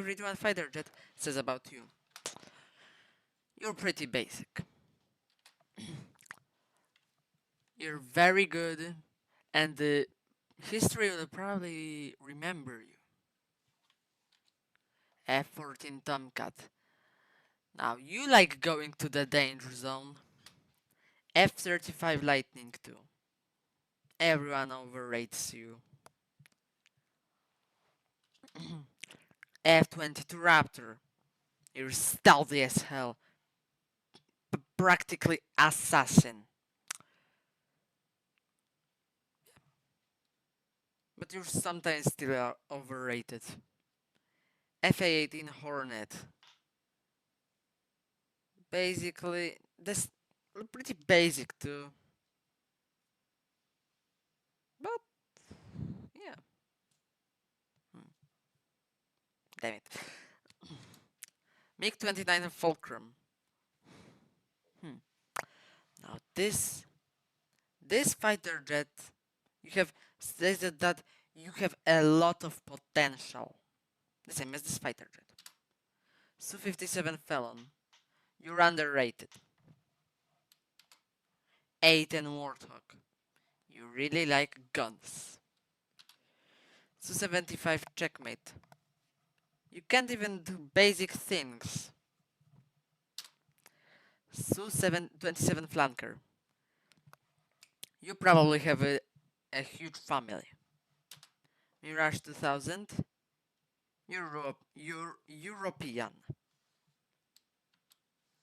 read what fighter jet says about you. You're pretty basic. You're very good, and the history will probably remember you. F-14 Tomcat. Now you like going to the danger zone. F-35 Lightning II. Everyone overrates you. F-22 Raptor. You're stealthy as hell. Practically assassin. But you're sometimes still overrated. FA-18 Hornet. Basically, that's pretty basic too. But, yeah. Damn it. MiG-29 Fulcrum. Hmm. Now this fighter jet, you have stated that you have a lot of potential. The same as this fighter jet. Su-57 Felon. You're underrated. A-10 Warthog. You really like guns. Su-75 Checkmate. You can't even do basic things. Su-27 Flanker. You probably have a huge family. Mirage 2000. You're European.